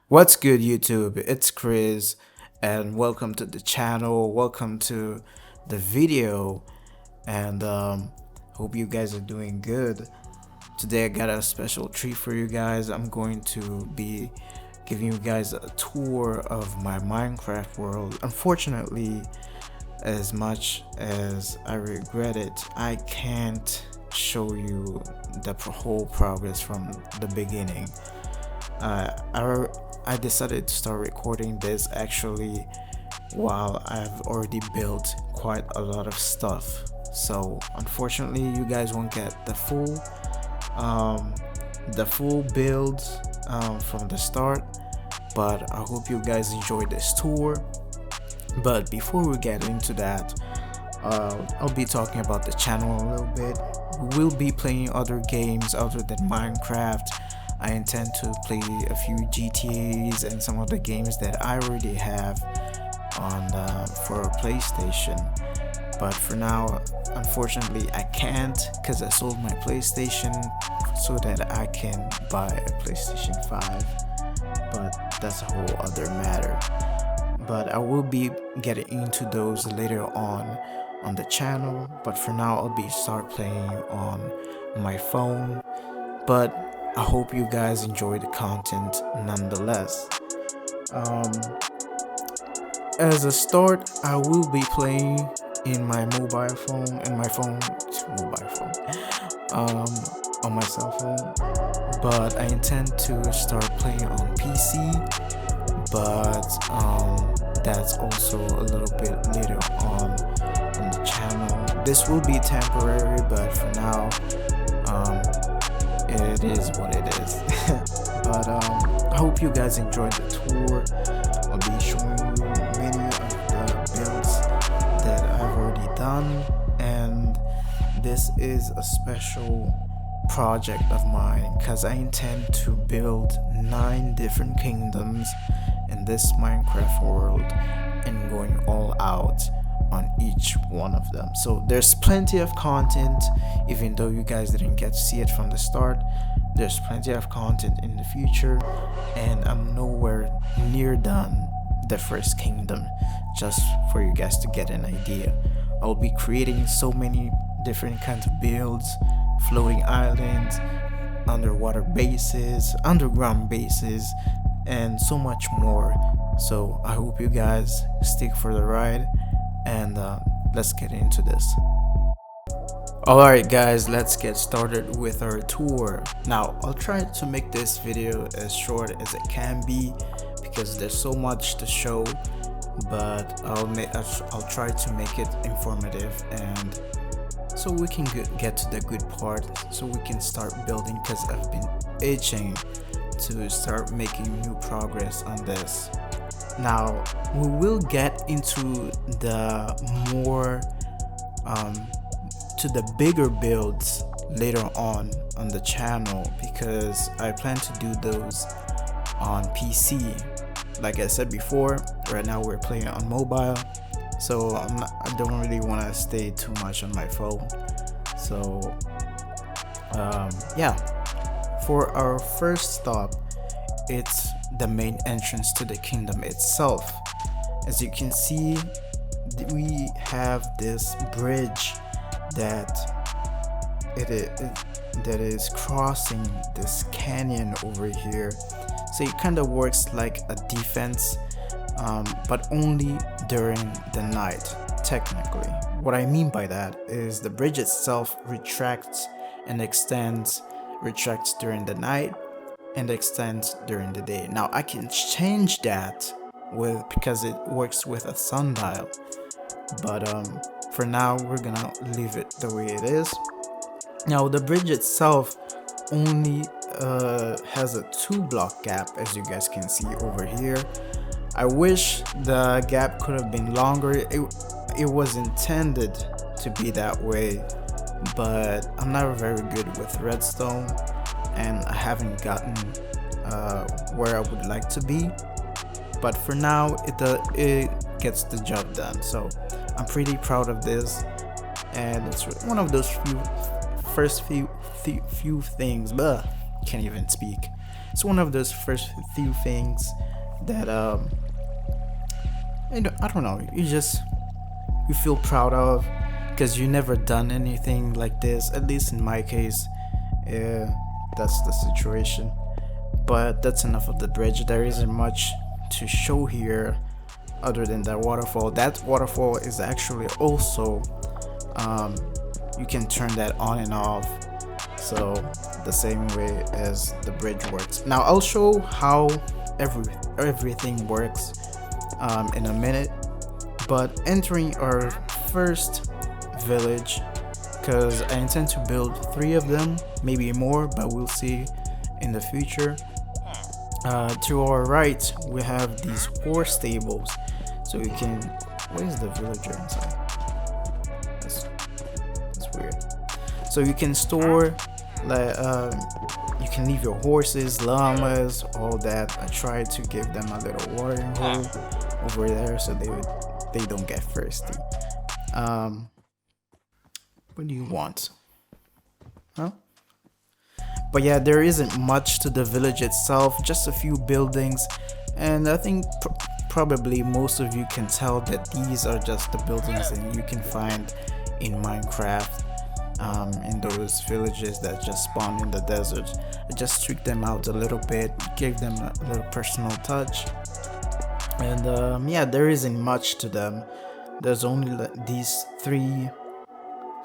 What's good, YouTube? It's Chris, and welcome to the channel. Welcome to the video, and hope you guys are doing good. Today, I got a special treat for you guys. I'm going to be giving you guys a tour of my Minecraft world. Unfortunately, as much as I regret it, I can't show you the whole progress from the beginning. I decided to start recording this actually while I've already built quite a lot of stuff. So unfortunately, you guys won't get the full build from the start. But I hope you guys enjoyed this tour. But before we get into that, I'll be talking about the channel a little bit. We'll be playing other games other than Minecraft. I intend to play a few GTAs and some of the games that I already have on for a PlayStation. But for now, unfortunately, I can't because I sold my PlayStation so that I can buy a PlayStation 5. But that's a whole other matter. But I will be getting into those later on the channel. But for now, I'll be start playing on my phone. But I hope you guys enjoy the content nonetheless. As a start, I will be playing in my mobile phone, on my cell phone. But I intend to start playing on PC. But that's also a little bit later on the channel. This will be temporary, but for now, it is what it is. But I hope you guys enjoyed the tour. I'll be showing you many of the builds that I've already done, and this is a special project of mine because I intend to build 9 different kingdoms in this Minecraft world and going all out on each one of them. So there's plenty of content, even though you guys didn't get to see it from the start. There's plenty of content in the future, and I'm nowhere near done the first kingdom, just for you guys to get an idea. I'll be creating so many different kinds of builds, floating islands, underwater bases, underground bases, and so much more. So I hope you guys stick for the ride, and let's get into this. Alright guys, let's get started with our tour. Now I'll try to make this video as short as it can be because there's so much to show, but I'll try to make it informative, and so we can get to the good part, so we can start building, because I've been itching to start making new progress on this. Now we will get into the more to the bigger builds later on the channel, because I plan to do those on PC. Like I said before, right now we're playing on mobile, so I don't really want to stay too much on my phone. So yeah, for our first stop, it's the main entrance to the kingdom itself. As you can see, we have this bridge that is crossing this canyon over here. So it kind of works like a defense, but only during the night, technically. What I mean by that is the bridge itself retracts during the night and extends during the day. Now I can change that because it works with a sundial, but for now we're gonna leave it the way it is. Now the bridge itself only has a 2-block gap, as you guys can see over here. I wish the gap could have been longer. It was intended to be that way, but I'm not very good with redstone, and I haven't gotten where I would like to be. But for now, it gets the job done. So I'm pretty proud of this, and it's one of those few things. Can't even speak. it's one of those first few things that I don't know, you feel proud of, because you never done anything like this. At least in my case, yeah, that's the situation. But that's enough of the bridge. There isn't much to show here other than that waterfall. That waterfall is actually also you can turn that on and off, so the same way as the bridge works. Now I'll show how everything works in a minute, but entering our first village, because I intend to build 3 of them, maybe more, but we'll see in the future. To our right we have these horse stables, so you can, where's the villager inside? That's weird. So you can store, like you can leave your horses, llamas, all that. I tried to give them a little watering hole over there so they don't get thirsty. What do you want? Huh? But yeah, there isn't much to the village itself, just a few buildings, and I think probably most of you can tell that these are just the buildings that you can find in Minecraft, in those villages that just spawn in the desert. I just tweaked them out a little bit, gave them a little personal touch, and yeah, there isn't much to them. There's only these 3,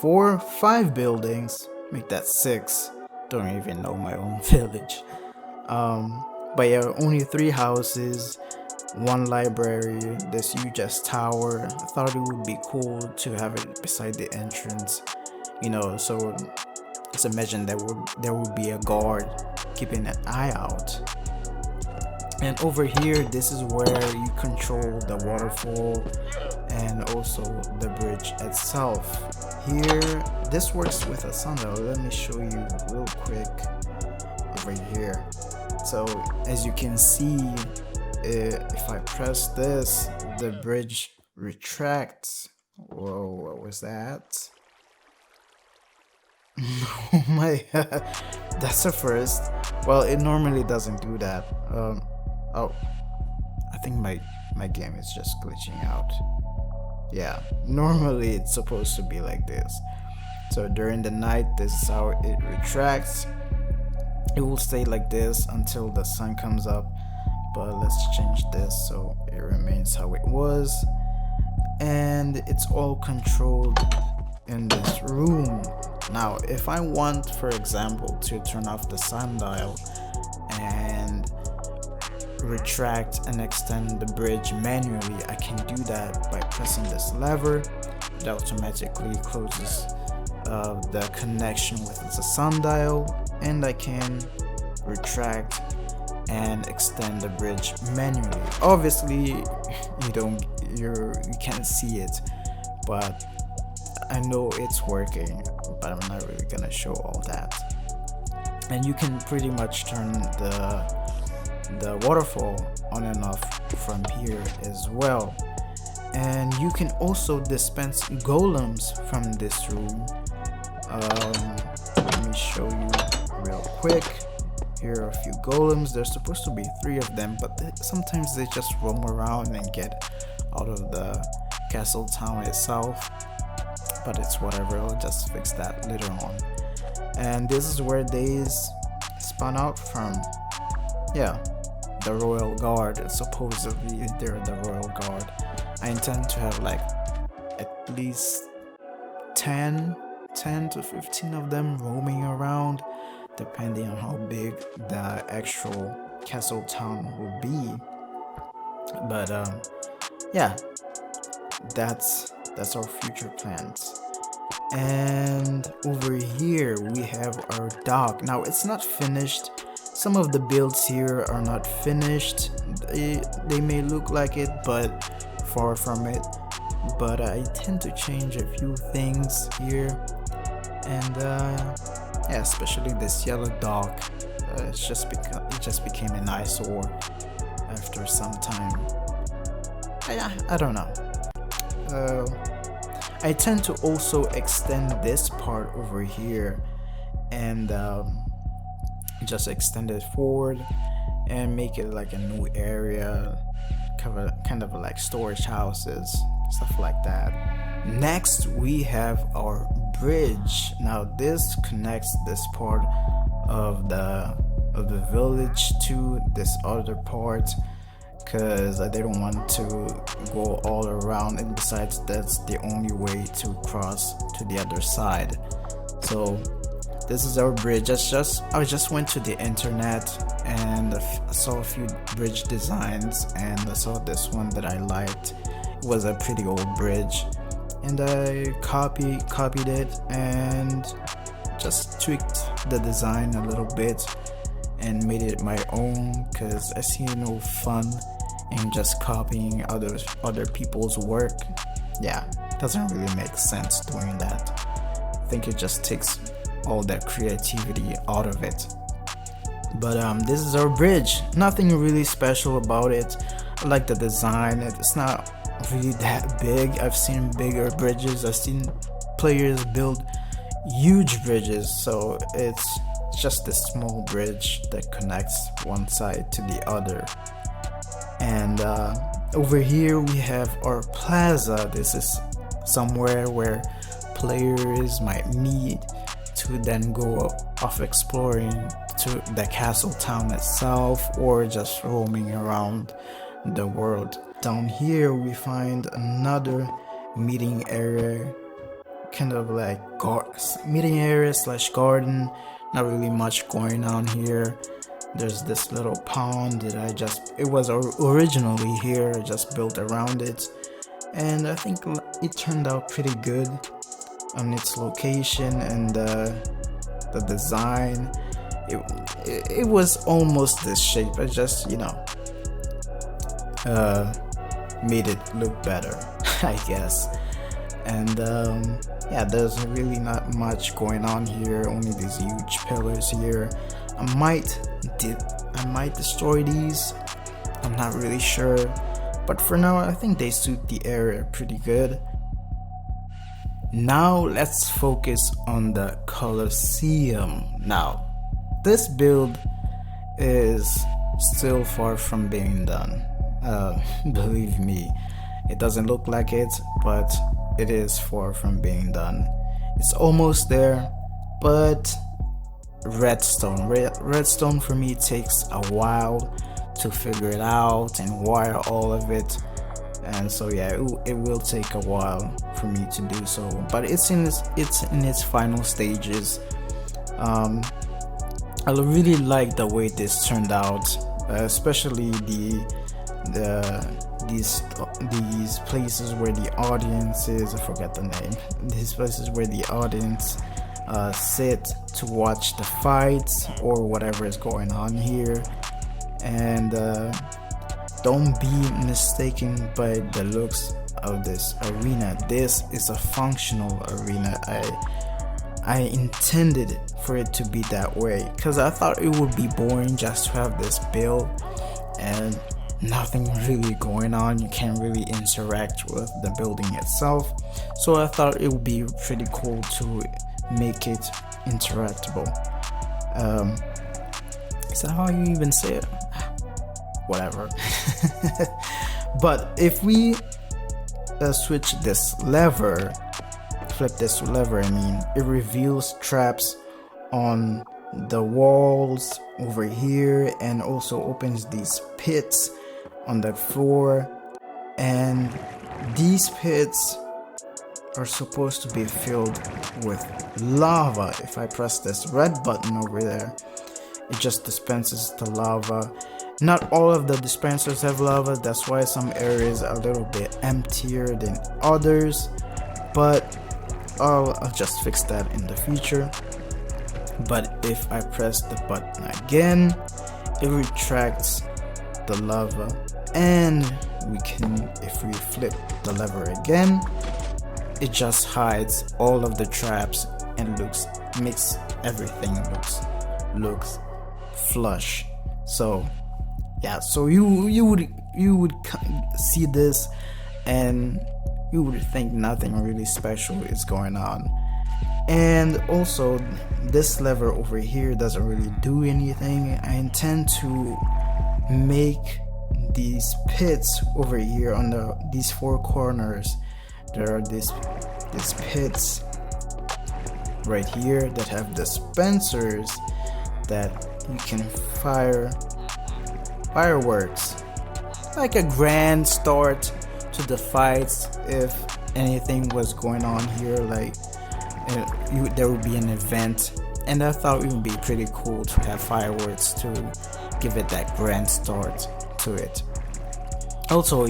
4, 5 buildings, make that 6. Don't even know my own village. But yeah, only 3 houses, 1 library, this huge tower. I thought it would be cool to have it beside the entrance, you know, so let's imagine there would be a guard keeping an eye out. And over here, this is where you control the waterfall and also the bridge itself. Here, this works with a sundial. Let me show you real quick over here. So as you can see, if I press this, the bridge retracts. Whoa, what was that? Oh my god, that's a first. Well, it normally doesn't do that. Oh, I think my game is just glitching out. Yeah, normally it's supposed to be like this. So during the night, this is how it retracts. It will stay like this until the sun comes up, but let's change this so it remains how it was. And it's all controlled in this room. Now if I want, for example, to turn off the sundial and retract and extend the bridge manually, I can do that by pressing this lever. It automatically closes the connection with the sundial, and I can retract and extend the bridge manually. Obviously you can't see it, but I know it's working, but I'm not really gonna show all that. And you can pretty much turn the waterfall on and off from here as well. And you can also dispense golems from this room. Let me show you real quick. Here are a few golems. There's supposed to be 3 of them, but sometimes they just roam around and get out of the castle town itself. But it's whatever, I'll just fix that later on. And this is where they spawn out from. Yeah, the royal guard. Supposedly they're the royal guard. I intend to have like at least 10 to 15 of them roaming around, depending on how big the actual castle town will be. But yeah, that's our future plans. And over here we have our dock. Now it's not finished. Some of the builds here are not finished. They may look like it, but far from it. But I tend to change a few things here, and yeah, especially this yellow dock. It just became an eyesore after some time. I don't know. I tend to also extend this part over here and just extend it forward and make it like a new area, cover kind of like storage houses, stuff like that. Next we have our bridge. Now this connects this part of the village to this other part, because they don't want to go all around, and besides that's the only way to cross to the other side. So this is our bridge. I just went to the internet and I saw a few bridge designs, and I saw this one that I liked. It was a pretty old bridge, and I copied it and just tweaked the design a little bit and made it my own, because I see no fun in just copying other people's work. Yeah, doesn't really make sense doing that. I think it just takes all that creativity out of it. But this is our bridge. Nothing really special about it. I like the design. It's not really that big. I've seen bigger bridges. I've seen players build huge bridges, so it's just a small bridge that connects one side to the other. And over here we have our plaza. This is somewhere where players might meet to then go off exploring to the castle town itself, or just roaming around the world. Down here we find another meeting area, kind of like meeting area slash garden. Not really much going on here. There's this little pond that it was originally here. I just built around it, and I think it turned out pretty good on its location and the design. It was almost this shape. I just made it look better, I guess. And yeah, there's really not much going on here. Only these huge pillars here. I might destroy these. I'm not really sure, but for now I think they suit the area pretty good. Now let's focus on the Colosseum. Now this build is still far from being done. Believe me, it doesn't look like it, but it is far from being done. It's almost there, but redstone for me takes a while to figure it out and wire all of it, and so yeah, it will take a while for me to do so, but it's in its final stages. I really like the way this turned out, especially these places where the audience is, I forgot the name, these places where the audience sit to watch the fights or whatever is going on here. And don't be mistaken by the looks of this arena. This is a functional arena. I intended for it to be that way, because I thought it would be boring just to have this build and nothing really going on. You can't really interact with the building itself, so I thought it would be pretty cool to make it interactable. Is that how you even say it? Whatever. But if we switch this lever, flip this lever, it reveals traps on the walls over here, and also opens these pits on the floor. And these pits are supposed to be filled with lava. If I press this red button over there, it just dispenses the lava. Not all of the dispensers have lava, that's why some areas are a little bit emptier than others, but I'll just fix that in the future. But if I press the button again, it retracts the lava, and if we flip the lever again, it just hides all of the traps and makes everything looks flush. So yeah, so you would see this and you would think nothing really special is going on. And also, this lever over here doesn't really do anything. I intend to make these pits over here on these four corners. There are these pits right here that have dispensers that you can fire fireworks, like a grand start to the fights. If anything was going on here, like there would be an event, and I thought it would be pretty cool to have fireworks to give it that grand start to it. Also,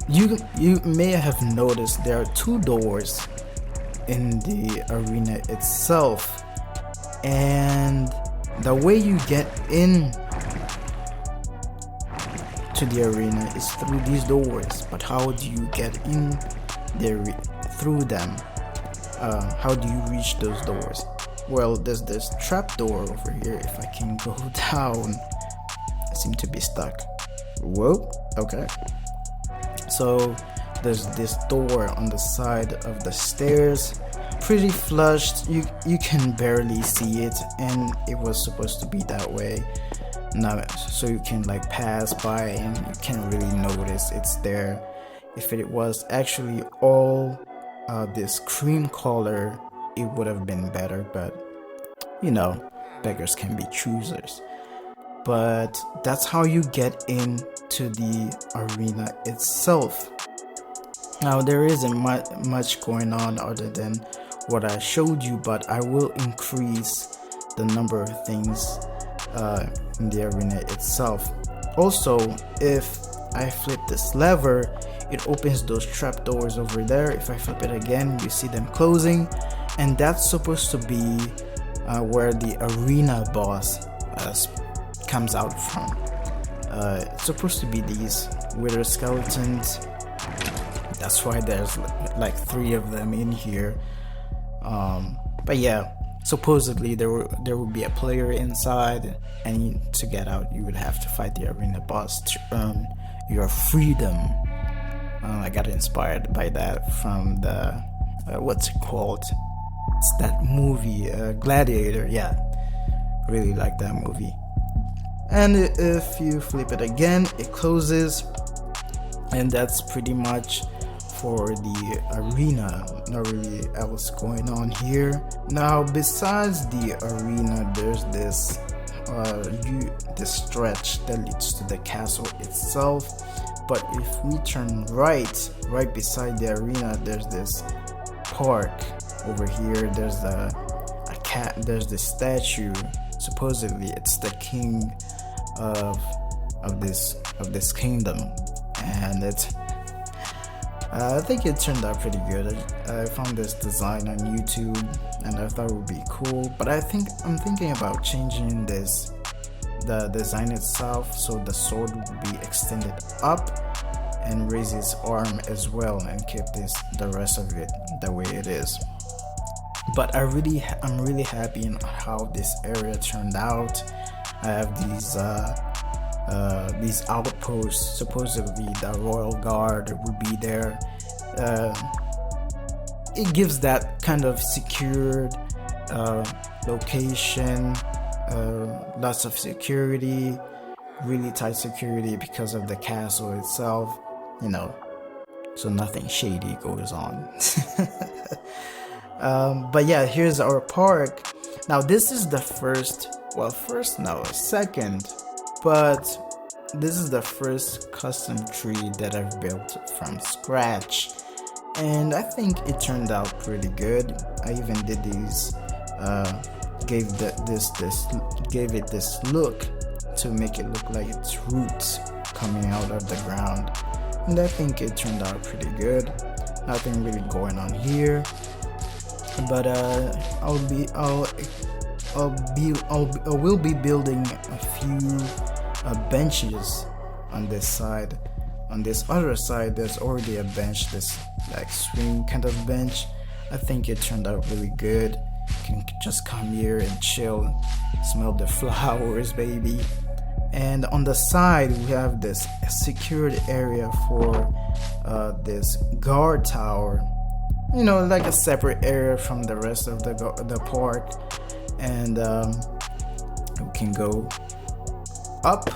you may have noticed there are two doors in the arena itself, and the way you get in to the arena is through these doors. But how do you get in there through them? How do you reach those doors? Well, there's this trap door over here. If I can go down, I seem to be stuck. Whoa, okay. So there's this door on the side of the stairs, pretty flushed. You can barely see it, and it was supposed to be that way. Now, so you can like pass by and you can't really notice it's there. If it was actually all this cream color, it would have been better, but you know, beggars can be choosers. But that's how you get into the arena itself. Now, there isn't much going on other than what I showed you, but I will increase the number of things in the arena itself. Also, if I flip this lever, it opens those trapdoors over there. If I flip it again, you see them closing, and that's supposed to be where the arena boss comes out from. It's supposed to be these wither skeletons. That's why there's like 3 of them in here. But yeah, supposedly there would be a player inside, and to get out you would have to fight the arena boss to earn your freedom. I got inspired by that from the what's it called? It's that movie, Gladiator. Yeah, really like that movie. And if you flip it again, it closes, and that's pretty much for the arena. Not really else going on here. Now, besides the arena, there's this this stretch that leads to the castle itself. But if we turn right beside the arena, there's this park over here. There's a cat. There's this statue. Supposedly, it's the king of this kingdom, and it's. I think it turned out pretty good. I found this design on YouTube, and I thought it would be cool. But I'm thinking about changing the design itself, so the sword would be extended up and raise its arm as well, and keep the rest of it the way it is. But I'm really happy in how this area turned out. I have these outposts. Supposedly the royal guard would be there. It gives that kind of secured location, lots of security, really tight security because of the castle itself, you know, so nothing shady goes on. But yeah, here's our park. Now this is the second, but this is the first custom tree that I've built from scratch, and I think it turned out pretty good. I even did these, gave it this look to make it look like it's roots coming out of the ground, and I think it turned out pretty good. Nothing really going on here, but I will be building a few benches on this side. On this other side, there's already a bench, this like swing kind of bench. I think it turned out really good. You can just come here and chill, smell the flowers, baby. And on the side, we have this secured area for this guard tower like a separate area from the rest of the park. And we can go up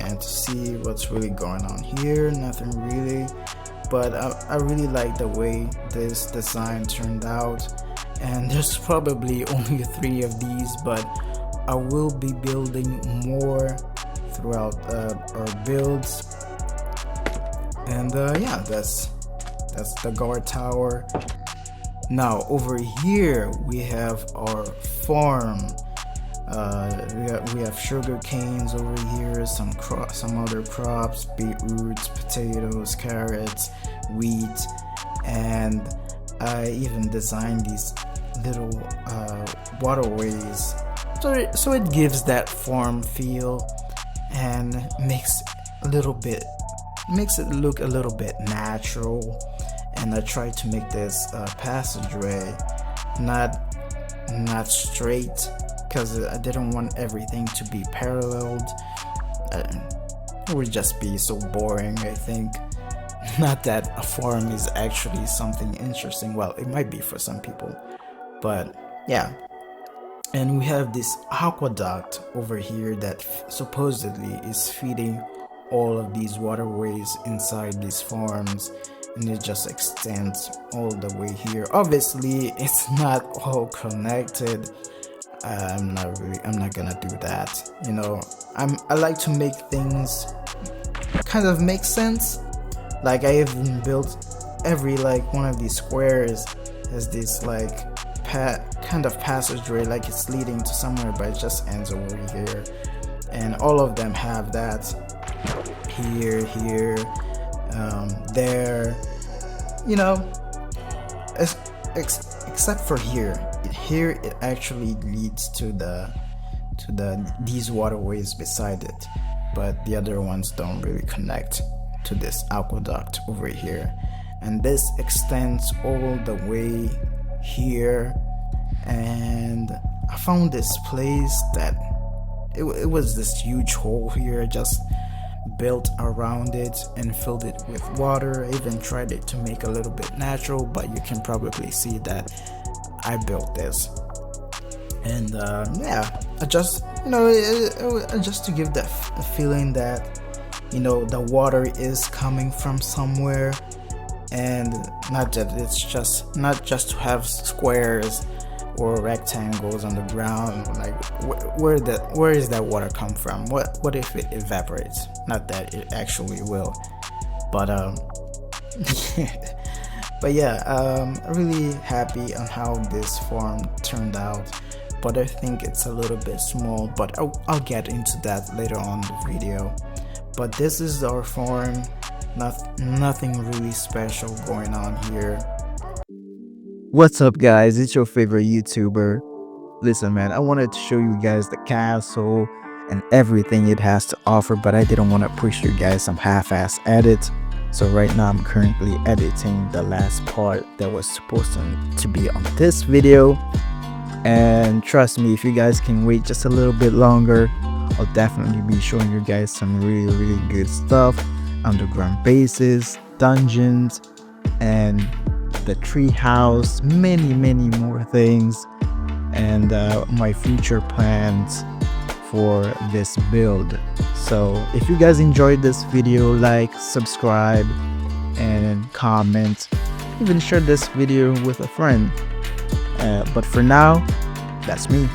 and to see what's really going on here. Nothing really, but I really like the way this design turned out. And there's probably only 3 of these, but I will be building more throughout our builds. And yeah, that's the guard tower. Now over here we have our farm. We have sugar canes over here, some other crops, beetroots, potatoes, carrots, wheat, and I even designed these little waterways, so it gives that farm feel and makes it look a little bit natural. And I tried to make this passageway not straight, because I didn't want everything to be paralleled. It would just be so boring, I think. Not that a farm is actually something interesting. Well, it might be for some people, but yeah. And we have this aqueduct over here that supposedly is feeding all of these waterways inside these farms, and it just extends all the way here. Obviously it's not all connected. I'm not gonna do that. I like to make things kind of make sense. Like I even built every one of these squares has this kind of passageway, like it's leading to somewhere, but it just ends over here. And all of them have that here, there, except for here. Here it actually leads to these waterways beside it, but the other ones don't really connect to this aqueduct over here. And this extends all the way here. And I found this place that it was this huge hole here. I just built around it and filled it with water. I even tried it to make a little bit natural, but you can probably see that I built this. And yeah, I just just to give that feeling that the water is coming from somewhere, and not just to have squares or rectangles on the ground. Like where is that water come from? What if it evaporates? Not that it actually will, but but yeah, I'm really happy on how this farm turned out, but I think it's a little bit small, but I'll get into that later on in the video. But this is our farm. Nothing really special going on here. What's up, guys? It's your favorite YouTuber. Listen, man, I wanted to show you guys the castle and everything it has to offer, but I didn't want to push you guys some half-ass edits. So right now I'm currently editing the last part that was supposed to be on this video. And trust me, if you guys can wait just a little bit longer, I'll definitely be showing you guys some really good stuff. Underground bases, dungeons, and the tree house, many more things, and my future plans for this build. So if you guys enjoyed this video, like, subscribe, and comment, even share this video with a friend. But for now, that's me.